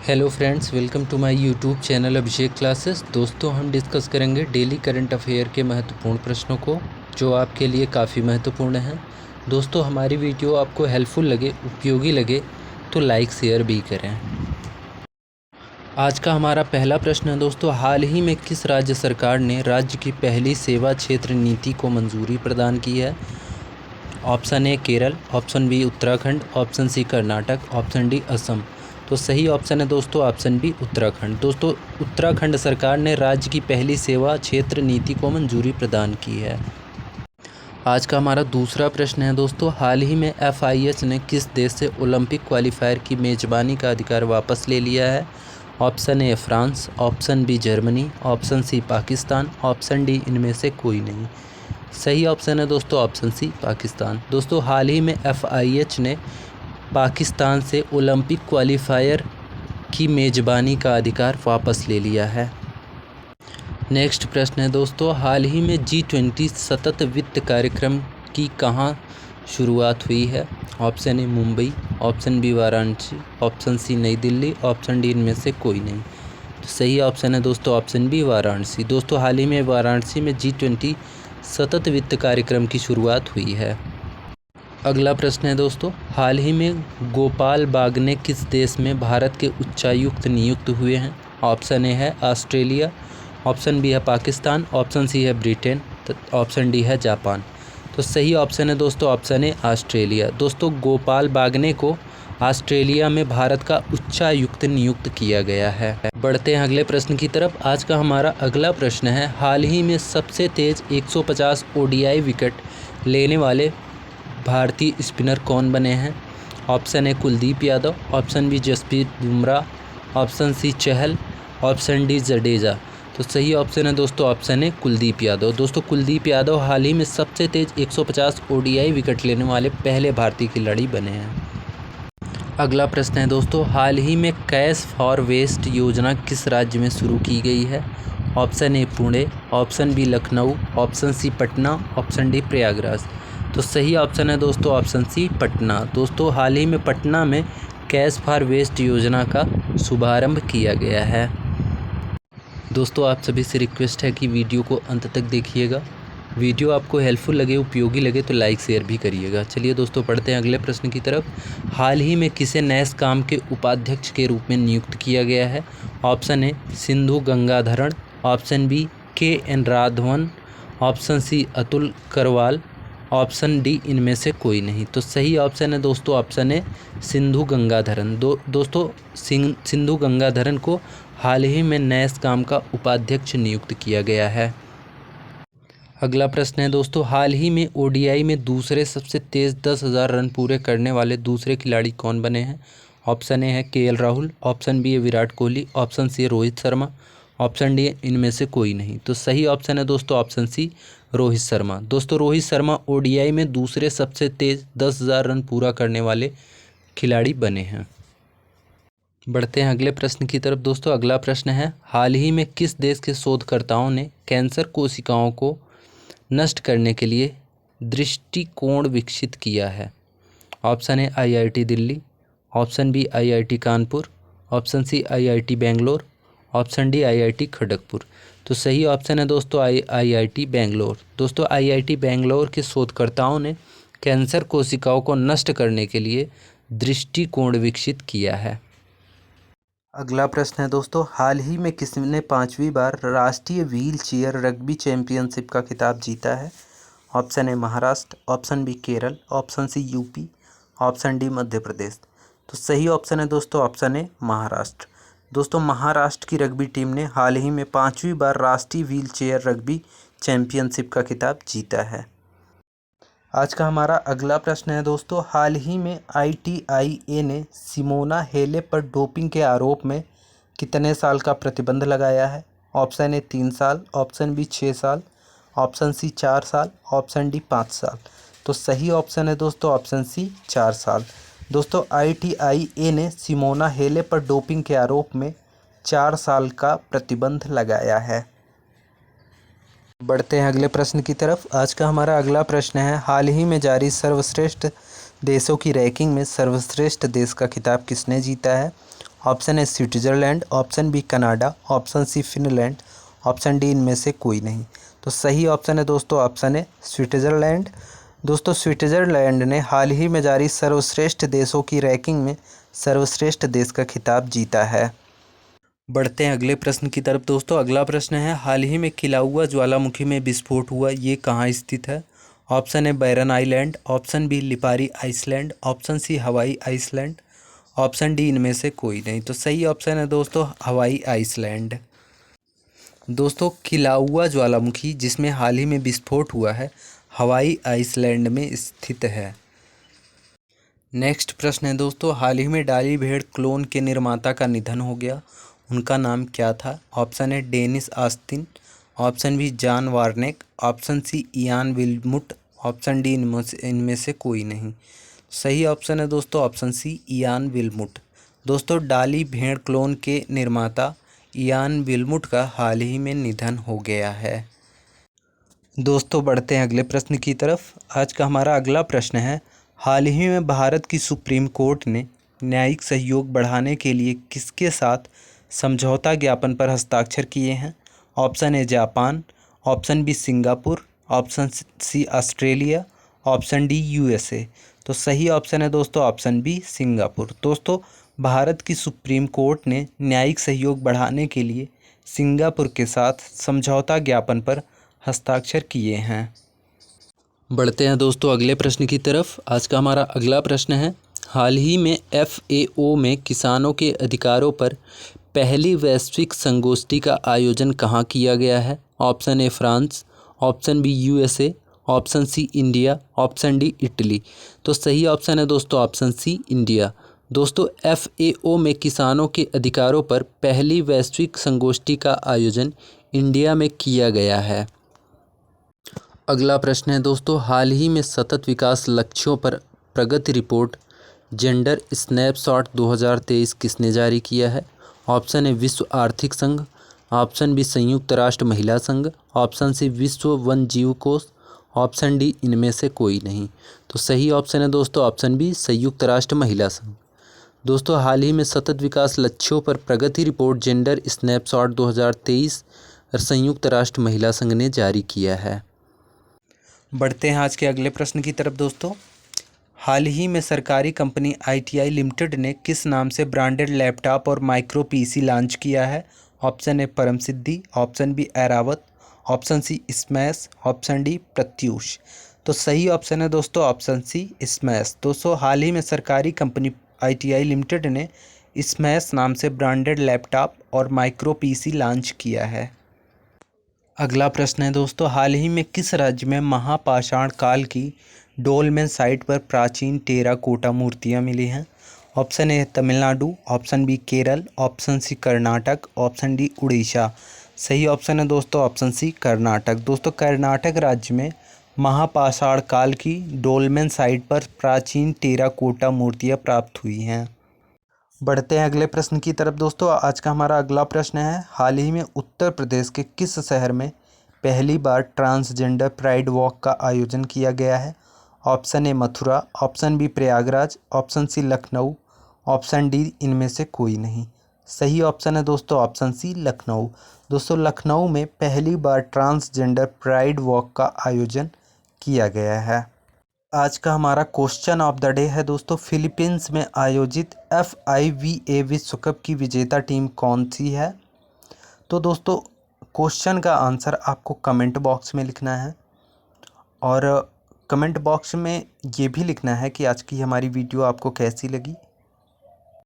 Hello friends, welcome to my YouTube channel Abhishek classes. दोस्तों, हम discuss करेंगे डेली करंट अफेयर के महत्वपूर्ण प्रश्नों को जो आपके लिए काफ़ी महत्वपूर्ण हैं। दोस्तों, हमारी वीडियो आपको हेल्पफुल लगे, उपयोगी लगे तो लाइक शेयर भी करें। आज का हमारा पहला प्रश्न है दोस्तों, हाल ही में किस राज्य सरकार ने राज्य की पहली सेवा क्षेत्र नीति को मंजूरी प्रदान की है? Option A Kerala, option B Uttarakhand, option C Karnataka, option D Assam. तो सही ऑप्शन है दोस्तों ऑप्शन बी उत्तराखंड। दोस्तों, उत्तराखंड सरकार ने राज्य की पहली सेवा क्षेत्र नीति को मंजूरी प्रदान की है। आज का हमारा दूसरा प्रश्न है दोस्तों, हाल ही में FIH ने किस देश से ओलंपिक क्वालिफायर की मेज़बानी का अधिकार वापस ले लिया है? Option A France, option B Germany, option C Pakistan, option D इनमें से कोई नहीं। सही ऑप्शन है दोस्तों ऑप्शन सी पाकिस्तान। दोस्तों, हाल ही में FIH ने पाकिस्तान से ओलंपिक क्वालिफायर की मेज़बानी का अधिकार वापस ले लिया है। नेक्स्ट प्रश्न है दोस्तों, हाल ही में G20 सतत वित्त कार्यक्रम की कहाँ शुरुआत हुई है? Option A Mumbai, option B Varanasi, option C New Delhi, option D इनमें से कोई नहीं। तो सही ऑप्शन है दोस्तों ऑप्शन बी वाराणसी। दोस्तों, हाल ही में वाराणसी में G20 सतत वित्त कार्यक्रम की शुरुआत हुई है। अगला प्रश्न है दोस्तों, हाल ही में गोपाल बागने किस देश में भारत के उच्चायुक्त नियुक्त हुए हैं? ऑप्शन ए है ऑस्ट्रेलिया, ऑप्शन बी है पाकिस्तान, ऑप्शन सी है ब्रिटेन, ऑप्शन डी है जापान। तो सही ऑप्शन है दोस्तों ऑप्शन ए ऑस्ट्रेलिया। दोस्तों, गोपाल बागने को ऑस्ट्रेलिया में भारत का उच्चायुक्त नियुक्त किया गया है। बढ़ते हैं अगले प्रश्न की तरफ। आज का हमारा अगला प्रश्न है, हाल ही में सबसे तेज 150 ODI विकेट लेने वाले भारतीय स्पिनर कौन बने हैं? Option A Kuldeep Yadav, option B Jasprit Bumrah, option C Chahal, option D Jadeja. तो सही ऑप्शन है दोस्तों ऑप्शन ए कुलदीप यादव। दोस्तों, कुलदीप यादव हाल ही में सबसे तेज 150 ODI विकेट लेने वाले पहले भारतीय खिलाड़ी बने हैं। अगला प्रश्न है दोस्तों, हाल ही में कैश फॉर वेस्ट योजना किस राज्य में शुरू की गई है? Option A Pune, option B Lucknow, option C Patna, option D Prayagraj. तो सही ऑप्शन है दोस्तों ऑप्शन सी पटना। दोस्तों, हाल ही में पटना में कैश फॉर वेस्ट योजना का शुभारंभ किया गया है। दोस्तों, आप सभी से रिक्वेस्ट है कि वीडियो को अंत तक देखिएगा। वीडियो आपको हेल्पफुल लगे, उपयोगी लगे तो लाइक शेयर भी करिएगा। चलिए दोस्तों, पढ़ते हैं अगले प्रश्न की तरफ। हाल ही में किसे नैसकाम के उपाध्यक्ष के रूप में नियुक्त किया गया है? Option A Sindhu Gangadharan, option B KN Raghavan, option C Atul Karwal, option D इनमें से कोई नहीं। तो सही ऑप्शन है दोस्तों ऑप्शन ए सिंधु गंगाधरन। दोस्तों, सिंधु गंगाधरन को हाल ही में नैसकाम का उपाध्यक्ष नियुक्त किया गया है। अगला प्रश्न है दोस्तों, हाल ही में ODI में दूसरे सबसे तेज़ 10,000 रन पूरे करने वाले दूसरे खिलाड़ी कौन बने हैं? ऑप्शन ए है KL राहुल, ऑप्शन बी है विराट कोहली, ऑप्शन सी है रोहित शर्मा, ऑप्शन डी इनमें से कोई नहीं। तो सही ऑप्शन है दोस्तों ऑप्शन सी रोहित शर्मा। दोस्तों, रोहित शर्मा ODI में दूसरे सबसे तेज़ 10,000 रन पूरा करने वाले खिलाड़ी बने हैं। बढ़ते हैं अगले प्रश्न की तरफ। दोस्तों, अगला प्रश्न है, हाल ही में किस देश के शोधकर्ताओं ने कैंसर कोशिकाओं को नष्ट करने के लिए दृष्टिकोण विकसित किया है? Option A IIT Delhi, option B IIT Kanpur, option C IIT Bangalore, option D IIT Kharagpur. तो सही ऑप्शन है दोस्तों IIT बेंगलोर। दोस्तों, IIT बेंगलोर के शोधकर्ताओं ने कैंसर कोशिकाओं को नष्ट करने के लिए दृष्टिकोण विकसित किया है। अगला प्रश्न है दोस्तों, हाल ही में किसने 5वीं बार राष्ट्रीय व्हील चेयर रग्बी चैंपियनशिप का खिताब जीता है? Option A Maharashtra, option B Kerala, option C UP, option D Madhya Pradesh. तो सही ऑप्शन है दोस्तों ऑप्शन ए महाराष्ट्र। दोस्तों, महाराष्ट्र की रग्बी टीम ने हाल ही में 5वीं बार राष्ट्रीय व्हील चेयर रग्बी चैंपियनशिप का खिताब जीता है। आज का हमारा अगला प्रश्न है दोस्तों, हाल ही में ITIA ने सिमोना हेलेप पर डोपिंग के आरोप में कितने साल का प्रतिबंध लगाया है? ऑप्शन ए 3 साल, ऑप्शन बी 6 साल, ऑप्शन सी 4 साल, ऑप्शन डी 5 साल। तो सही ऑप्शन है दोस्तों ऑप्शन सी 4 साल। दोस्तों, ITIA ने सिमोना हेलेप पर डोपिंग के आरोप में 4 साल का प्रतिबंध लगाया है। बढ़ते हैं अगले प्रश्न की तरफ। आज का हमारा अगला प्रश्न है, हाल ही में जारी सर्वश्रेष्ठ देशों की रैंकिंग में सर्वश्रेष्ठ देश का खिताब किसने जीता है? ऑप्शन ए Switzerland, option B Canada, option C Finland, option D इनमें से कोई नहीं। तो सही ऑप्शन है दोस्तों ऑप्शन ए स्विट्ज़रलैंड। दोस्तों स्विट्ज़रलैंड ने हाल ही में जारी सर्वश्रेष्ठ देशों की रैंकिंग में सर्वश्रेष्ठ देश का खिताब जीता है। बढ़ते हैं अगले प्रश्न की तरफ दोस्तों। अगला प्रश्न है, हाल ही में किलाउआ ज्वालामुखी में विस्फोट हुआ, ये कहाँ स्थित है? Option A Barren Island, option B Lipari Iceland, option C Hawaii Iceland, option D इनमें से कोई नहीं। तो सही ऑप्शन है दोस्तों हवाई आइसलैंड। दोस्तों किलाउआ ज्वालामुखी जिसमें हाल ही में विस्फोट हुआ है, हवाई आइसलैंड में स्थित है। नेक्स्ट प्रश्न है दोस्तों, हाल ही में डाली भेड़ क्लोन के निर्माता का निधन हो गया, उनका नाम क्या था? Option A Dennis Austin, option B John Warnock, option C Ian Wilmut, option D इनमें से कोई नहीं। सही ऑप्शन है दोस्तों ऑप्शन सी इयान विल्मुट। दोस्तों डाली भेड़ क्लोन के निर्माता इयान विल्मुट का हाल ही में निधन हो गया है। दोस्तों बढ़ते हैं अगले प्रश्न की तरफ। आज का हमारा अगला प्रश्न है, हाल ही में भारत की सुप्रीम कोर्ट ने न्यायिक सहयोग बढ़ाने के लिए किसके साथ समझौता ज्ञापन पर हस्ताक्षर किए हैं? Option A Japan, option B Singapore, option C Australia, option D USA. तो सही ऑप्शन है दोस्तों ऑप्शन बी सिंगापुर। दोस्तों भारत की सुप्रीम कोर्ट ने न्यायिक सहयोग बढ़ाने के लिए सिंगापुर के साथ समझौता ज्ञापन पर हस्ताक्षर किए हैं। बढ़ते हैं दोस्तों अगले प्रश्न की तरफ। आज का हमारा अगला प्रश्न है, हाल ही में FAO में किसानों के अधिकारों पर पहली वैश्विक संगोष्ठी का आयोजन कहाँ किया गया है? Option A France, option B USA, option C India, option D Italy. तो सही ऑप्शन है दोस्तों ऑप्शन सी इंडिया। दोस्तों FAO में किसानों के अधिकारों पर पहली वैश्विक संगोष्ठी का आयोजन इंडिया में किया गया है। अगला प्रश्न है दोस्तों, हाल ही में सतत विकास लक्ष्यों पर प्रगति रिपोर्ट जेंडर स्नैपशॉट 2023 किसने जारी किया है? ऑप्शन ए विश्व आर्थिक संघ, ऑप्शन बी संयुक्त राष्ट्र महिला संघ, ऑप्शन सी विश्व वन जीव कोष, ऑप्शन डी इनमें से कोई नहीं। तो सही ऑप्शन है दोस्तों ऑप्शन बी संयुक्त राष्ट्र महिला संघ। दोस्तों हाल ही में सतत विकास लक्ष्यों पर प्रगति रिपोर्ट जेंडर स्नैपशॉट 2023 संयुक्त राष्ट्र महिला संघ ने जारी किया है। बढ़ते हैं आज के अगले प्रश्न की तरफ दोस्तों। हाल ही में सरकारी कंपनी ITI लिमिटेड ने किस नाम से ब्रांडेड लैपटॉप और माइक्रो PC लॉन्च किया है? Option A Param Siddhi, option B Airawat, option C smash, option D Pratyush. तो सही ऑप्शन है दोस्तों ऑप्शन सी स्मैश। दोस्तों हाल ही में सरकारी कंपनी ITI लिमिटेड ने स्मैश नाम से ब्रांडेड लैपटॉप और माइक्रो PC लॉन्च किया है। अगला प्रश्न है दोस्तों, हाल ही में किस राज्य में महापाषाण काल की डोलमेन साइट पर प्राचीन टेराकोटा मूर्तियां मिली हैं? Option A Tamilnadu, option B Kerala, option C Karnataka, option D Orissa. सही ऑप्शन है दोस्तों ऑप्शन सी कर्नाटक। दोस्तों कर्नाटक राज्य में महापाषाण काल की डोलमेन साइट पर प्राचीन टेराकोटा मूर्तियां प्राप्त हुई हैं। बढ़ते हैं अगले प्रश्न की तरफ दोस्तों। आज का हमारा अगला प्रश्न है, हाल ही में उत्तर प्रदेश के किस शहर में पहली बार ट्रांसजेंडर प्राइड वॉक का आयोजन किया गया है? Option A Mathura, option B Prayagraj, option C Lucknow, option D इनमें से कोई नहीं। सही ऑप्शन है दोस्तों ऑप्शन सी लखनऊ। दोस्तों लखनऊ में पहली बार ट्रांसजेंडर प्राइड वॉक का आयोजन किया गया है। आज का हमारा क्वेश्चन ऑफ द डे है दोस्तों, फिलीपींस में आयोजित FIVA विश्व कप की विजेता टीम कौन सी है? तो दोस्तों क्वेश्चन का आंसर आपको कमेंट बॉक्स में लिखना है और कमेंट बॉक्स में ये भी लिखना है कि आज की हमारी वीडियो आपको कैसी लगी।